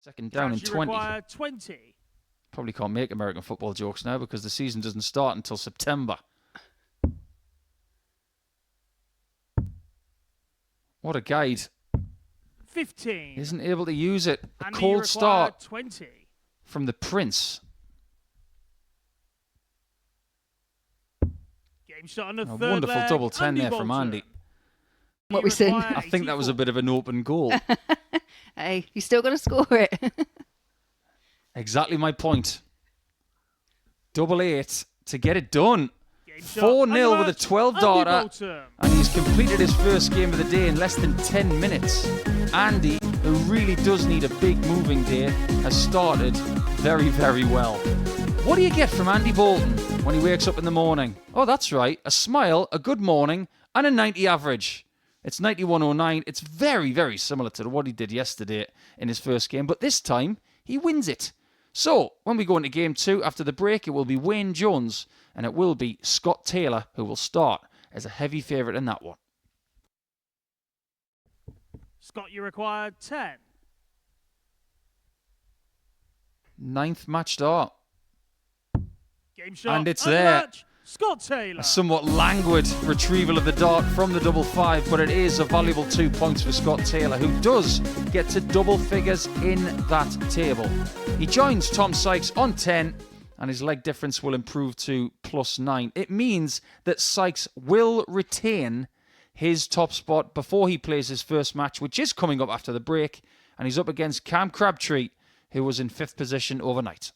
Second down and 20. 20. Probably can't make American football jokes now because the season doesn't start until September. What a guide. 15. Isn't able to use it. A Andy, cold start 20. from the Prince. Game shot on the A third wonderful leg. double 10 there from Bolton. Andy. What we seen. I think that was a bit of an open goal. Hey, you still got to score it. Exactly my point. 8 to get it done. Game shot 4-0 with a 12 Andy darter. Bolton. And he's completed his first game of the day in less than 10 minutes. Andy, who really does need a big moving day, has started very, very well. What do you get from Andy Bolton when he wakes up in the morning? Oh, that's right. A smile, a good morning, and a 90 average. It's 91.09. It's very, very similar to what he did yesterday in his first game, but this time he wins it. So, when we go into game 2 after the break, it will be Wayne Jones and it will be Scott Taylor who will start as a heavy favourite in that one. Scott, you require 10. 9th match start. Game shot. And it's on the there. match, Scott Taylor. A somewhat languid retrieval of the dart from the double 5, but it is a valuable 2 points for Scott Taylor, who does get to double figures in that table. He joins Tom Sykes on 10, and his leg difference will improve to +9. It means that Sykes will retain his top spot before he plays his first match, which is coming up after the break, and he's up against Cam Crabtree, who was in 5th position overnight.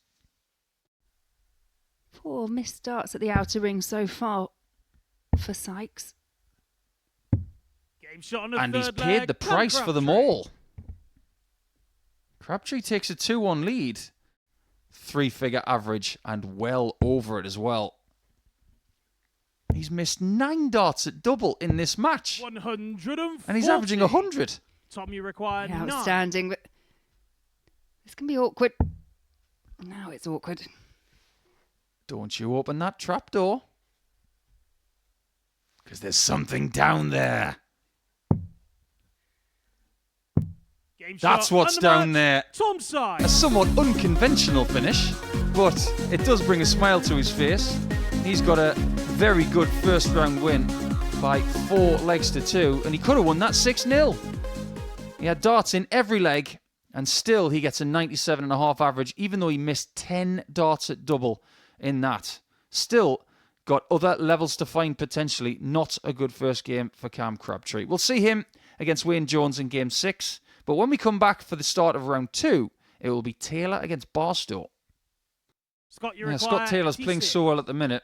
4 missed starts at the outer ring so far for Sykes. Game shot on the And he's third paid leg, the Cam price for them Crabtree. all. Crabtree takes a 2-1 lead. 3-figure average and well over it as well. He's missed 9 darts at double in this match. 140. And he's averaging 100. Tom, you require 9. Outstanding, but this can be awkward. Now it's awkward. Don't you open that trap door. Because there's something down there. Game That's shot what's on the down match, there. Tom A Sykes. somewhat unconventional finish, but it does bring a smile to his face. He's got a very good first round win by 4 legs to 2, and he could have won that 6-0. He had darts in every leg, and still he gets a 97.5 average, even though he missed 10 darts at double in that. Still got other levels to find potentially. Not a good first game for Cam Crabtree. We'll see him against Wayne Jones in game 6, but when we come back for the start of round 2, it will be Taylor against Barstow. Scott, you Yeah, require Scott Taylor's playing 86. so well at the minute.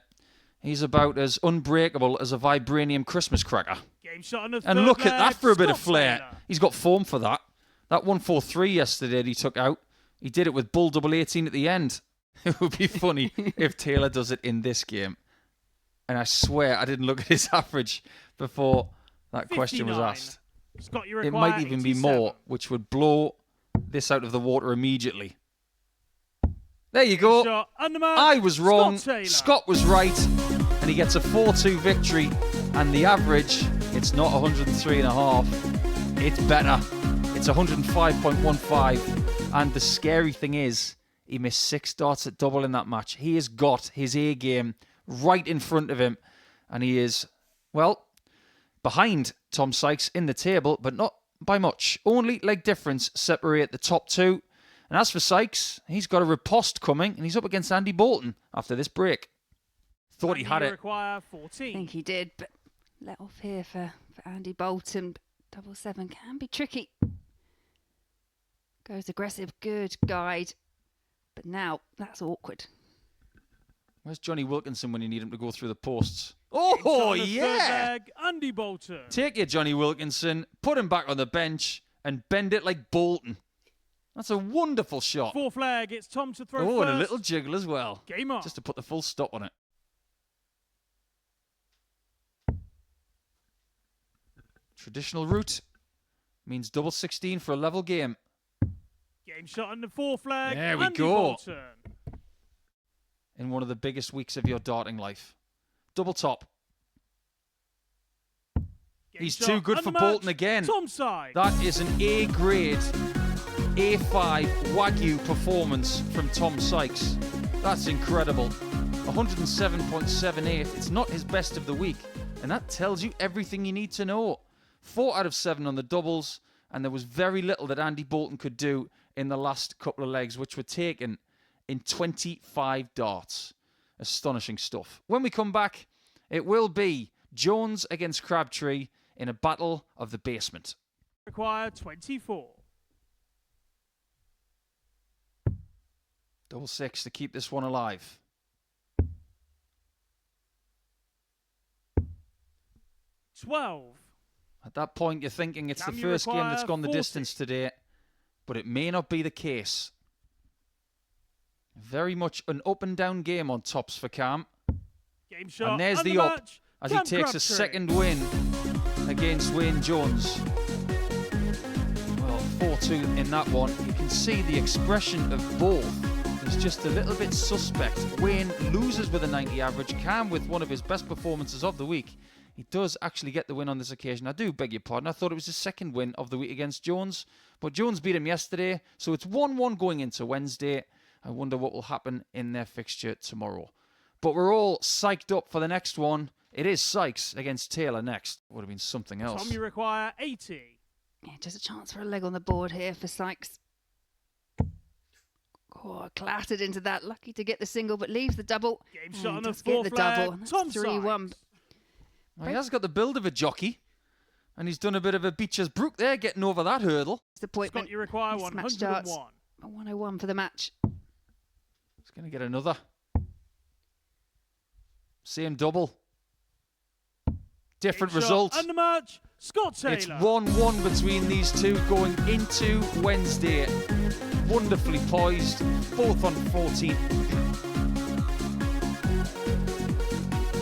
He's about as unbreakable as a vibranium Christmas cracker. Game shot on the And third look at leg, that for a bit of Scott flair. Taylor. He's got form for that. That 143 yesterday that he took out, he did it with bull double 18 at the end. It would be funny if Taylor does it in this game. And I swear I didn't look at his average before that question was 59. asked. Scott, you It require might even be 87. more, which would blow this out of the water immediately. There you go. Shot on the match, I was wrong. Scott Taylor. Scott was right. And he gets a 4-2 victory. And the average, it's not 103.5. It's better. It's 105.15. And the scary thing is, he missed 6 darts at double in that match. He has got his A game right in front of him. And he is, well, behind Tom Sykes in the table, but not by much. Only leg difference separate the top 2. And as for Sykes, he's got a riposte coming, and he's up against Andy Bolton after this break. Thought he Andy, had you it. require I 14. think he did, but let off here for Andy Bolton. Double 7 can be tricky. Goes aggressive, good guide. But now, that's awkward. Where's Johnny Wilkinson when you need him to go through the posts? Game Oh, shot on the third yeah! leg, Andy Bolton. Take your Johnny Wilkinson, put him back on the bench, and bend it like Bolton. That's a wonderful shot. Fourth leg, it's Tom to throw Oh, first. and a little jiggle as well. Game on. Just to put the full stop on it. Traditional route means double 16 for a level game. Game shot on the fourth leg, There we Andy go. Bolton. In one of the biggest weeks of your darting life. Double top. Game He's shot too good on for the Bolton match, again. Tom Sykes. That is an A grade A5 Wagyu performance from Tom Sykes. That's incredible. 107.78. It's not his best of the week, and that tells you everything you need to know. 4 out of 7 on the doubles, and there was very little that Andy Bolton could do in the last couple of legs, which were taken in 25 darts. Astonishing stuff. When we come back, it will be Jones against Crabtree in a battle of the basement. Require 24. Double 6 to keep this one alive. At that point, you're thinking it's the first game that's gone the distance today, but it may not be the case. Very much an up and down game on tops for Cam. Game shot. And there's the up as he takes a second win against Wayne Jones. Well, 4-2 in that one. You can see the expression of both is just a little bit suspect. Wayne loses with a 90 average. Cam with one of his best performances of the week. He does actually get the win on this occasion. I do beg your pardon. I thought it was his second win of the week against Jones. But Jones beat him yesterday. So it's 1-1 going into Wednesday. I wonder what will happen in their fixture tomorrow. But we're all psyched up for the next one. It is Sykes against Taylor next. Would have been something else. Tom, you require 80. Yeah, just a chance for a leg on the board here for Sykes. Oh, clattered into that. Lucky to get the single, but leaves the double. Game shot on the does get fourth the double. flag. That's Tom 3-1. Sykes. Well, he has got the build of a jockey. And he's done a bit of a Beecher's Brook there, getting over that hurdle. Disappointment. Scott, you require Mismatched 101. darts. A 101 for the match. He's going to get another. Same double. Different Game shot result. and the match, Scott Taylor. It's 1-1 between these two going into Wednesday. Wonderfully poised. Both on 14.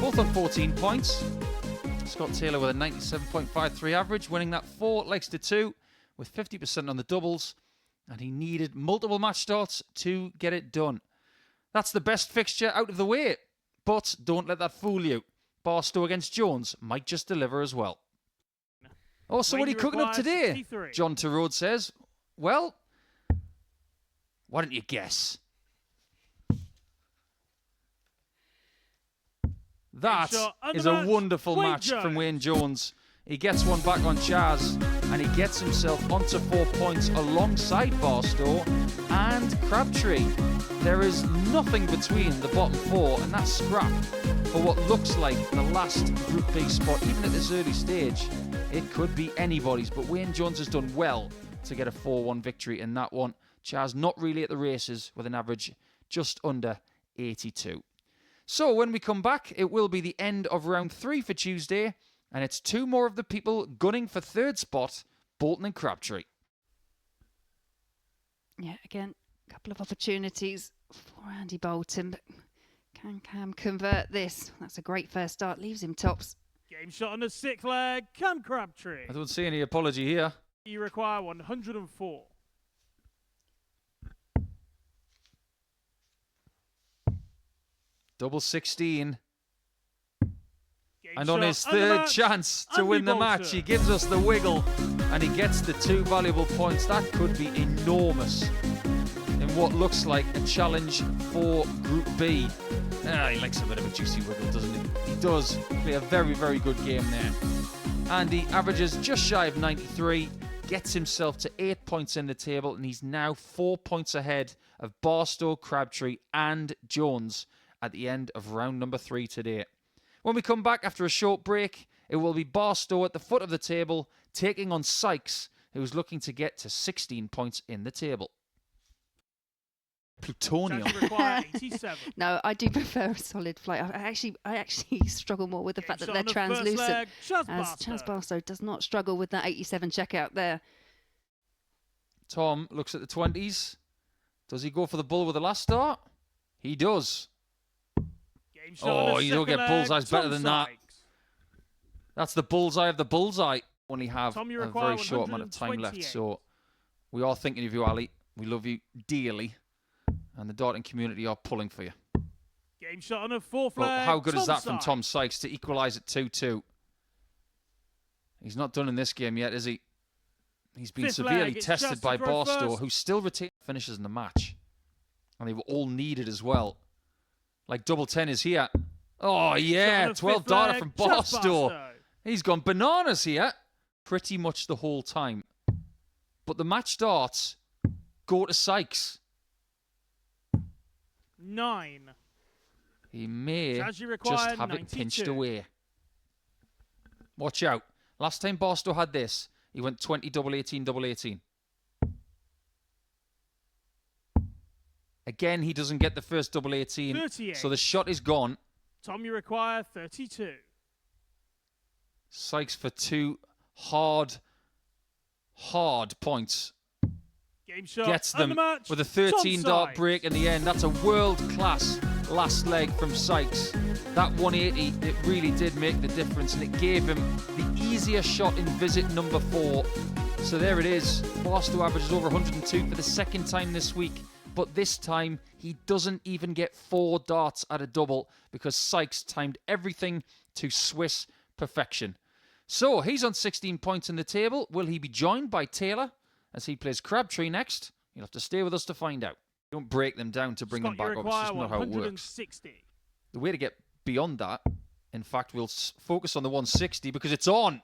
Both on 14 points. Scott Taylor with a 97.53 average, winning that 4 legs to 2 with 50% on the doubles. And he needed multiple match starts to get it done. That's the best fixture out of the way. But don't let that fool you. Barstow against Jones might just deliver as well. Oh, so what are you cooking up today? 63. John Terode says. Well, why don't you guess? That is a wonderful match from Wayne Jones. He gets one back on Chaz, and he gets himself onto 4 points alongside Barstow and Crabtree. There is nothing between the bottom 4 and that scrap for what looks like the last Group B spot. Even at this early stage, it could be anybody's, but Wayne Jones has done well to get a 4-1 victory in that one. Chaz not really at the races with an average just under 82. So when we come back, it will be the end of round 3 for Tuesday, and it's 2 more of the people gunning for 3rd spot, Bolton and Crabtree. Yeah, again, a couple of opportunities for Andy Bolton, but can Cam convert this? That's a great first start, leaves him tops. Game shot on the 6th leg, Cam Crabtree. I don't see any apology here. You require 104. Double 16. Game And on shot his and the 3rd match, chance to Andy win the Bolton. match, he gives us the wiggle and he gets the 2 valuable points. That could be enormous in what looks like a challenge for Group B. He likes a bit of a juicy wiggle, doesn't he? He does play a very, very good game there. And he averages just shy of 93, gets himself to 8 points in the table, and he's now 4 points ahead of Barstow, Crabtree and Jones at the end of round number 3 today. When we come back after a short break, it will be Barstow at the foot of the table taking on Sykes, who's looking to get to 16 points in the table. Plutonium. Chance require 87. No, I do prefer a solid flight. I actually struggle more with the fact that they're translucent, as Chaz Barstow does not struggle with that 87 checkout there. Tom looks at the 20s. Does he go for the bull with the last start? He does. Oh, you don't get bullseyes better than that. That's the bullseye of the bullseye. Only have a very short amount of time left, so we are thinking of you, Ali. We love you dearly, and the darting community are pulling for you. Game shot on a 4th leg. Well, how good is that from Tom Sykes to equalise at 2-2? He's not done in this game yet, is he? He's been Fifth severely leg, it's tested just by to throw Barstow, first. who still retained finishes in the match. And they were all needed as well. Like double 10 is here. Oh, yeah, 12 data from Barstow. He's gone bananas here pretty much the whole time. But the match starts. Go to Sykes. 9. He may As you just require, have it 92. pinched away. Watch out. Last time Barstow had this, he went 20, double 18, double 18. Again, he doesn't get the first double 18, 38. so the shot is gone. Tom, you require 32. Sykes for 2 hard points. Game shot. Gets them and the match. with a 13-dart Tom break in the end. That's a world-class last leg from Sykes. That 180, it really did make the difference, and it gave him the easier shot in visit number 4. So there it is. Barstow averages over 102 for the second time this week. But this time, he doesn't even get 4 darts at a double because Sykes timed everything to Swiss perfection. So he's on 16 points in the table. Will he be joined by Taylor as he plays Crabtree next? You'll have to stay with us to find out. Don't break them down to bring Scott, them back up. It's just not how it works. The way to get beyond that, in fact, we'll focus on the 160 because it's on.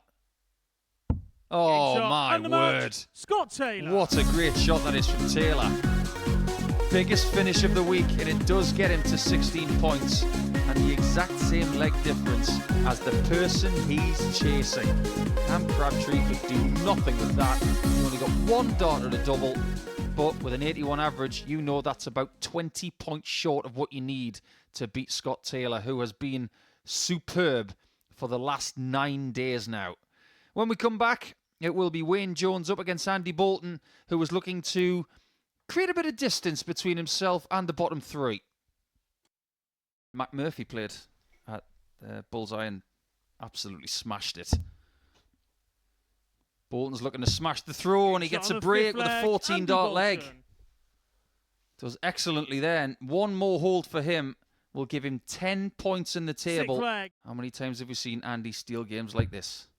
Oh, my word. Scott Taylor. What a great shot that is from Taylor. Biggest finish of the week, and it does get him to 16 points and the exact same leg difference as the person he's chasing. Cam Crabtree could do nothing with that. He only got 1 dart at a double, but with an 81 average, you know that's about 20 points short of what you need to beat Scott Taylor, who has been superb for the last 9 days now. When we come back, it will be Wayne Jones up against Andy Bolton, who was looking to create a bit of distance between himself and the bottom 3. Matt Murphy played at Bullseye and absolutely smashed it. Bolton's looking to smash the throw, and he gets a break with a 14-dart leg. Does excellently there. And 1 more hold for him will give him 10 points in the table. How many times have we seen Andy steal games like this?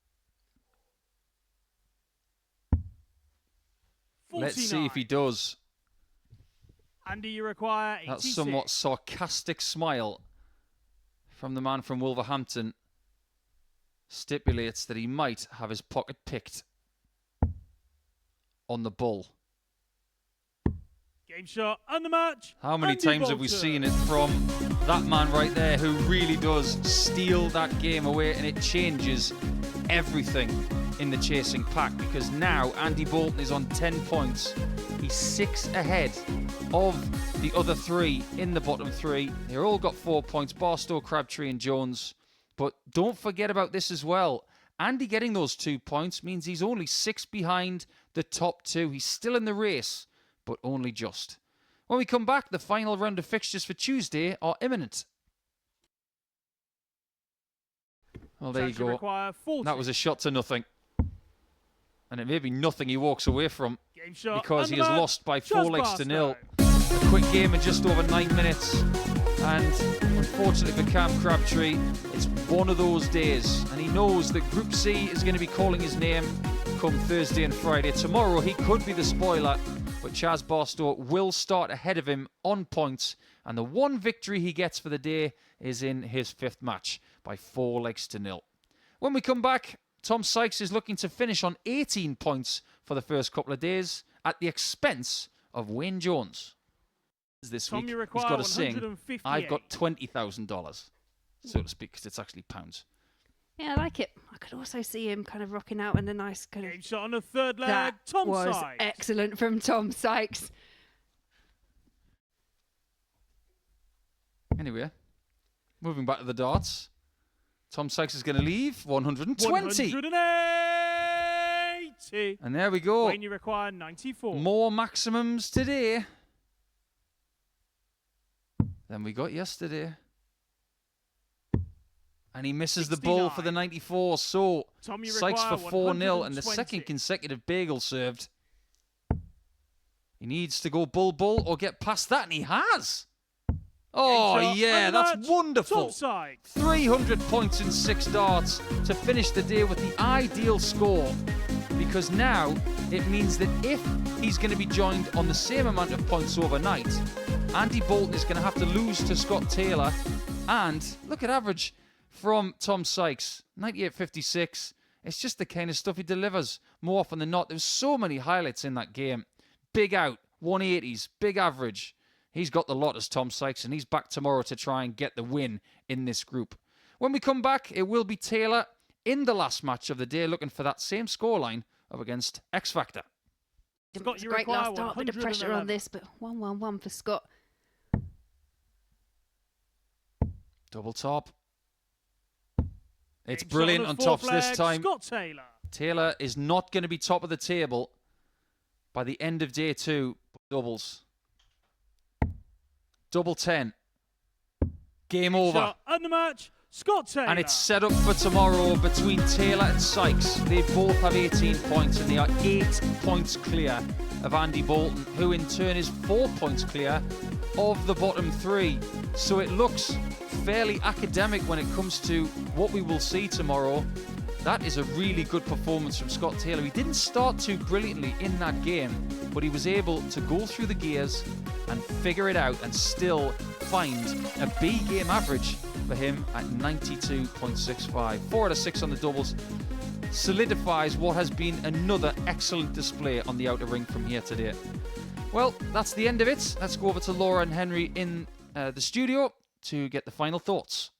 49. Let's see if he does. Andy, you require 86. That somewhat sarcastic smile from the man from Wolverhampton stipulates that he might have his pocket picked on the bull. Game shot and the match. How many Andy times Bolton. have we seen it from that man right there who really does steal that game away, and it changes everything in the chasing pack, because now Andy Bolton is on 10 points. He's 6 ahead of the other 3 in the bottom 3. They've all got 4 points, Barstow, Crabtree and Jones. But don't forget about this as well. Andy getting those 2 points means he's only 6 behind the top 2. He's still in the race, but only just. When we come back, the final round of fixtures for Tuesday are imminent. Well, there you go. That was a shot to nothing. And it may be nothing he walks away from because he has lost by 4 legs to 0. A quick game in just over 9 minutes. And unfortunately for Cam Crabtree, it's one of those days. And he knows that Group C is going to be calling his name come Thursday and Friday. Tomorrow, he could be the spoiler, but Chaz Barstow will start ahead of him on points. And the one victory he gets for the day is in his 5th match by 4 legs to 0. When we come back, Tom Sykes is looking to finish on 18 points for the first couple of days at the expense of Wayne Jones. This Tom, week, he's got to sing, I've got $20,000, so to speak, because it's actually pounds. Yeah, I like it. I could also see him kind of rocking out in a nice kind of... Game shot on the 3rd leg, that Tom was Sykes. Excellent from Tom Sykes. Anyway, moving back to the darts. Tom Sykes is going to leave 120. 180. And there we go. Wayne, you require 94. More maximums today than we got yesterday. And he misses 69. The ball for the 94. So Tom, Sykes for 4-0 and the second consecutive bagel served. He needs to go bull or get past that, and he has. Oh, yeah, that's wonderful. 300 points in 6 darts to finish the day with the ideal score. Because now it means that if he's going to be joined on the same amount of points overnight, Andy Bolton is going to have to lose to Scott Taylor. And look at average from Tom Sykes, 98.56. It's just the kind of stuff he delivers more often than not. There's so many highlights in that game. Big out, 180s, big average. He's got the lot as Tom Sykes, and he's back tomorrow to try and get the win in this group. When we come back, it will be Taylor in the last match of the day, looking for that same scoreline up against X Factor. Scott, It's a great last start, bit of pressure on this, but 1-1-1 for Scott. Double top. It's brilliant on tops this time. Scott Taylor. Taylor is not going to be top of the table by the end of day 2. Doubles. Double 10. Game over. And the match, Scott Taylor. And it's set up for tomorrow between Taylor and Sykes. They both have 18 points, and they are 8 points clear of Andy Bolton, who in turn is 4 points clear of the bottom 3. So it looks fairly academic when it comes to what we will see tomorrow. That is a really good performance from Scott Taylor. He didn't start too brilliantly in that game, but he was able to go through the gears and figure it out and still find a B game average for him at 92.65. 4 out of 6 on the doubles. Solidifies what has been another excellent display on the outer ring from here today. Well, that's the end of it. Let's go over to Laura and Henry in the studio to get the final thoughts.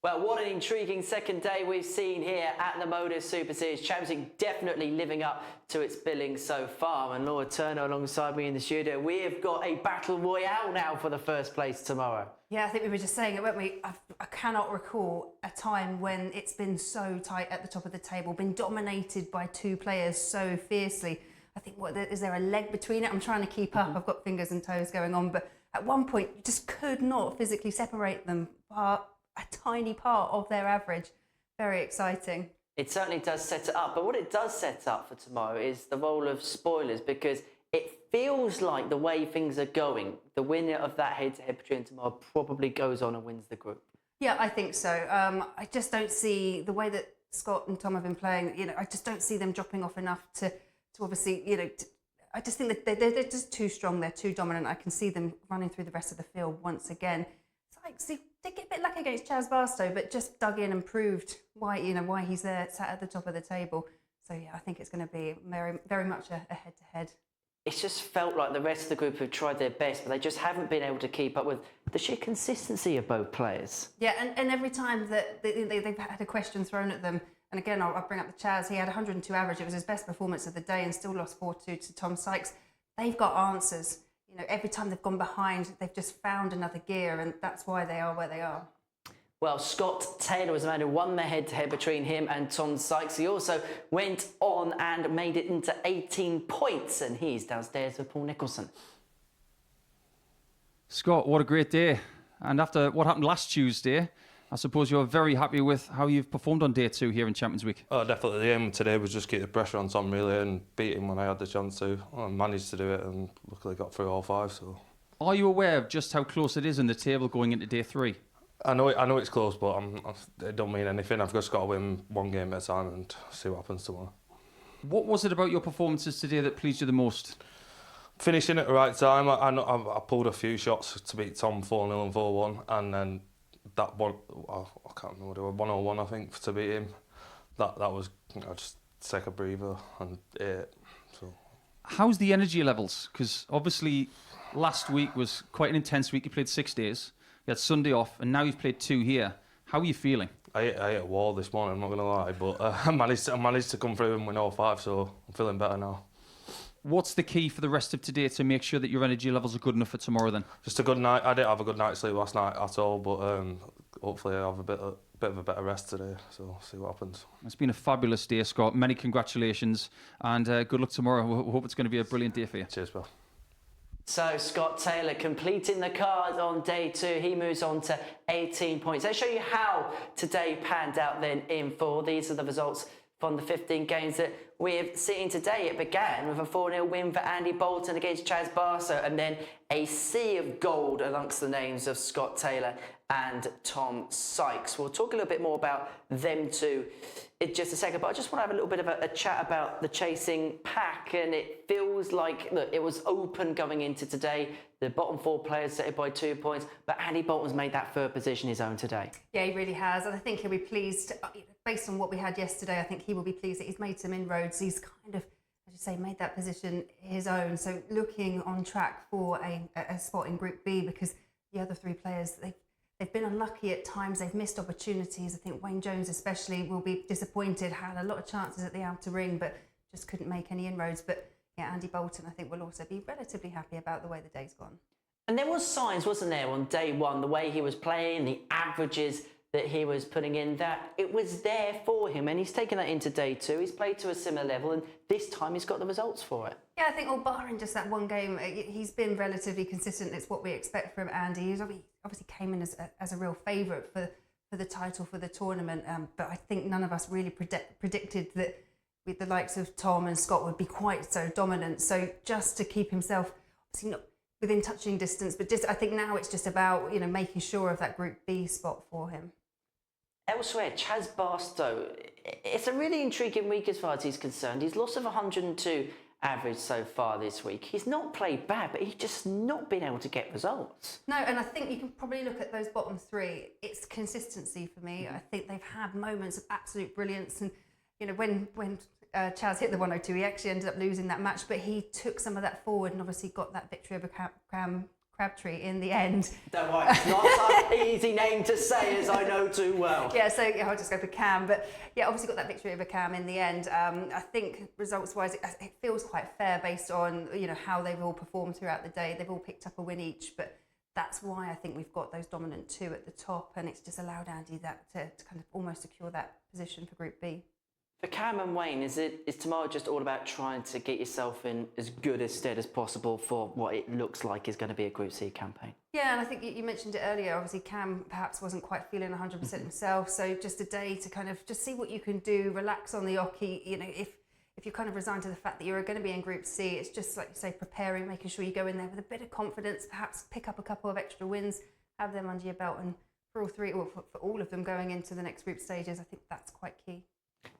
Well, what an intriguing second day we've seen here at the Motor Super Series Champions League, definitely living up to its billing so far. And Laura Turner alongside me in the studio, we have got a battle royale now for the first place tomorrow. Yeah, I think we were just saying it, weren't we? I cannot recall a time when it's been so tight at the top of the table, been dominated by 2 players so fiercely. I think, is there a leg between it? I'm trying to keep up. I've got fingers and toes going on, but at one point, you just could not physically separate them by a tiny part of their average. Very exciting. It certainly does set it up, but what it does set up for tomorrow is the role of spoilers, because it feels like the way things are going, the winner of that head-to-head between tomorrow probably goes on and wins the group. Yeah, I think so. I just don't see the way that Scott and Tom have been playing. I just don't see them dropping off enough to obviously, I just think that they're just too strong. They're too dominant. I can see them running through the rest of the field once again. Sykes, he did get a bit lucky against Chaz Barstow, but just dug in and proved why he's there, sat at the top of the table. So yeah, I think it's going to be very, very much a head-to-head. It's just felt like the rest of the group have tried their best, but they just haven't been able to keep up with the sheer consistency of both players. Yeah, and every time that they've had a question thrown at them, and again, I'll bring up the Chaz, he had 102 average. It was his best performance of the day and still lost 4-2 to Tom Sykes. They've got answers. Every time they've gone behind, they've just found another gear, and that's why they are where they are. Well, Scott Taylor was the man who won the head-to-head between him and Tom Sykes. He also went on and made it into 18 points, and he's downstairs with Paul Nicholson. Scott, what a great day. And after what happened last Tuesday, I suppose you're very happy with how you've performed on day 2 here in Champions Week. Oh, definitely. The aim today was just keep the pressure on Tom really and beat him when I had the chance to. I managed to do it and luckily got through all 5. So, are you aware of just how close it is in the table going into day 3? I know it's close, but it don't mean anything. I've just got to win one game at a time and see what happens tomorrow. What was it about your performances today that pleased you the most? Finishing at the right time. I pulled a few shots to beat Tom 4-0 and 4-1, and then that one, I can't remember what it was, 101 I think, to beat him. That was, just take a breather and so. How's the energy levels? Because obviously last week was quite an intense week. You played 6 days, you had Sunday off, and now you've played 2 here. How are you feeling? I hit a wall this morning, I'm not going to lie, but I managed to come through and win all 5, so I'm feeling better now. What's the key for the rest of today to make sure that your energy levels are good enough for tomorrow then? Just a good night. I didn't have a good night's sleep last night at all, but hopefully I'll have a bit of a better rest today, so see what happens. It's been a fabulous day, Scott. Many congratulations, and good luck tomorrow. We hope it's going to be a brilliant day for you. Cheers, Bill. So Scott Taylor completing the card on day 2. He moves on to 18 points. Let's show you how today panned out then in full. These are the results from the 15 games that we've seen today. It began with a 4-0 win for Andy Bolton against Chaz Barstow, and then a sea of gold amongst the names of Scott Taylor and Tom Sykes. We'll talk a little bit more about them two in just a second, but I just want to have a little bit of a chat about the chasing pack, and it feels like, look, it was open going into today. The bottom 4 players set it by 2 points, but Andy Bolton's made that 3rd position his own today. Yeah, he really has, and I think he'll be pleased, based on what we had yesterday. I think he will be pleased that he's made some inroads. He's kind of, as you say, made that position his own. So looking on track for a spot in Group B, because the other 3 players, they've been unlucky at times. They've missed opportunities. I think Wayne Jones especially will be disappointed. Had a lot of chances at the outer ring, but just couldn't make any inroads. But yeah, Andy Bolton, I think, will also be relatively happy about the way the day's gone. And there was signs, wasn't there, on day 1, the way he was playing, the averages that he was putting in, that it was there for him, and he's taken that into day 2. He's played to a similar level, and this time he's got the results for it. Yeah, I think, all barring just that one game, he's been relatively consistent. It's what we expect from Andy. He's obviously came in as a real favourite for the title for the tournament, but I think none of us really predicted that with the likes of Tom and Scott would be quite so dominant. So just to keep himself, obviously not within touching distance, but just I think now it's just about, you know, making sure of that Group B spot for him. Elsewhere, Chaz Barstow, it's a really intriguing week as far as he's concerned. He's lost of 102 average so far this week. He's not played bad, but he's just not been able to get results. No, and I think you can probably look at those bottom 3. It's consistency for me. I think they've had moments of absolute brilliance, and you know, when Chaz hit the 102, he actually ended up losing that match, but he took some of that forward and obviously got that victory over Crabtree in the end. Don't worry, it's not such an easy name to say, as I know too well. Yeah, so yeah, I'll just go for Cam. But yeah, obviously got that victory over Cam in the end. I think results-wise, it feels quite fair based on, you know, how they've all performed throughout the day. They've all picked up a win each, but that's why I think we've got those dominant 2 at the top, and it's just allowed Andy that to kind of almost secure that position for Group B. For Cam and Wayne, is tomorrow just all about trying to get yourself in as good a stead as possible for what it looks like is going to be a Group C campaign? Yeah, and I think you mentioned it earlier. Obviously, Cam perhaps wasn't quite feeling 100% himself, so just a day to kind of just see what you can do, relax on the oche. You know, if you're kind of resigned to the fact that you're going to be in Group C, it's just like you say, preparing, making sure you go in there with a bit of confidence, perhaps pick up a couple of extra wins, have them under your belt, and for all 3, or for all of them going into the next group stages, I think that's quite key.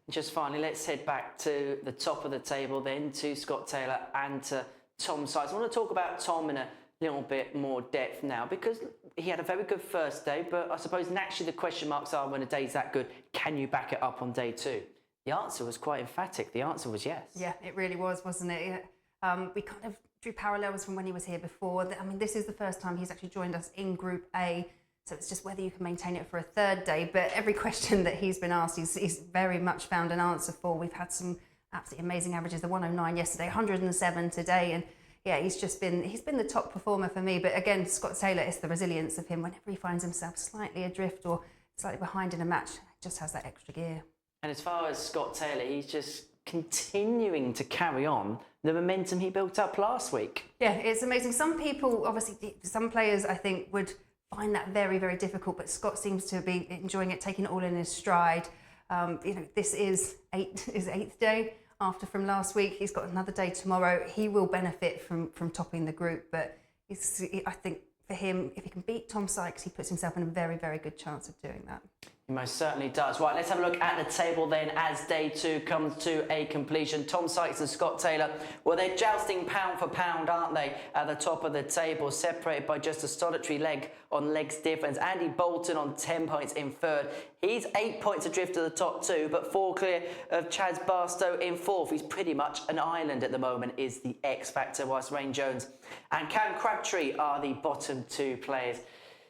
Just finally, let's head back to the top of the table then, to Scott Taylor and to Tom Sykes. I want to talk about Tom in a little bit more depth now, because he had a very good first day, but I suppose naturally the question marks are, when a day's that good, can you back it up on day 2? The answer was quite emphatic. The answer was yes. Yeah, it really was, wasn't it? We kind of drew parallels from when he was here before. I mean, this is the first time he's actually joined us in Group A. So it's just whether you can maintain it for a 3rd day. But every question that he's been asked, he's very much found an answer for. We've had some absolutely amazing averages. The 109 yesterday, 107 today. And yeah, he's been the top performer for me. But again, Scott Taylor, it's the resilience of him. Whenever he finds himself slightly adrift or slightly behind in a match, just has that extra gear. And as far as Scott Taylor, he's just continuing to carry on the momentum he built up last week. Yeah, it's amazing. Some people, obviously, some players I think would find that very, very difficult, but Scott seems to be enjoying it, taking it all in his stride. You know, this is his 8th day after from last week. He's got another day tomorrow. He will benefit from topping the group, but I think for him, if he can beat Tom Sykes, he puts himself in a very, very good chance of doing that. He most certainly does. Right, let's have a look at the table then as day 2 comes to a completion. Tom Sykes and Scott Taylor, well, they're jousting pound for pound, aren't they, at the top of the table, separated by just a solitary leg on legs difference. Andy Bolton on 10 points in 3rd. He's 8 points adrift to the top 2, but 4 clear of Chaz Barstow in 4th. He's pretty much an island at the moment, is the X factor, whilst Wayne Jones and Cam Crabtree are the bottom 2 players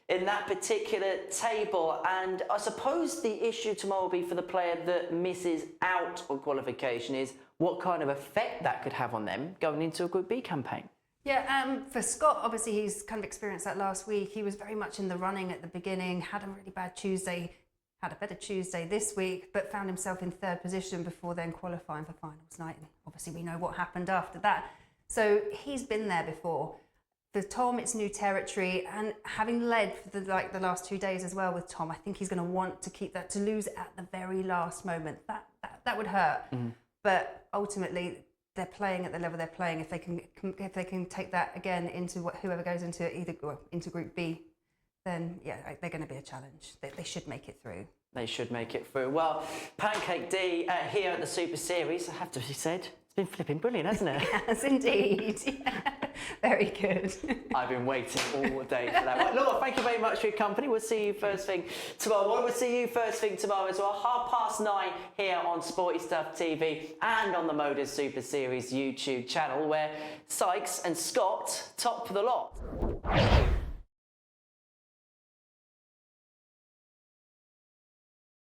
in that particular table. And I suppose the issue tomorrow will be for the player that misses out on qualification is what kind of effect that could have on them going into a Group B campaign. Yeah, for Scott, obviously he's kind of experienced that last week. He was very much in the running at the beginning, had a really bad Tuesday, had a better Tuesday this week, but found himself in 3rd position before then qualifying for finals night. And obviously we know what happened after that. So he's been there before. For Tom, it's new territory, and having led for the last 2 days as well with Tom, I think he's going to want to keep that, to lose at the very last moment. That would hurt. Mm-hmm. But ultimately, they're playing at the level they're playing. If they can take that again into whoever goes into into Group B, then yeah, they're going to be a challenge. They should make it through. They should make it through. Well, Pancake D here at the Super Series, I have to be said, it's been flipping brilliant, hasn't it? Yes, indeed. Very good. I've been waiting all day for that. Well, Laura, thank you very much for your company. We'll see you first thing tomorrow. We'll see you first thing tomorrow as well. 9:30 here on Sporty Stuff TV and on the Modus Super Series YouTube channel, where Sykes and Scott top the lot.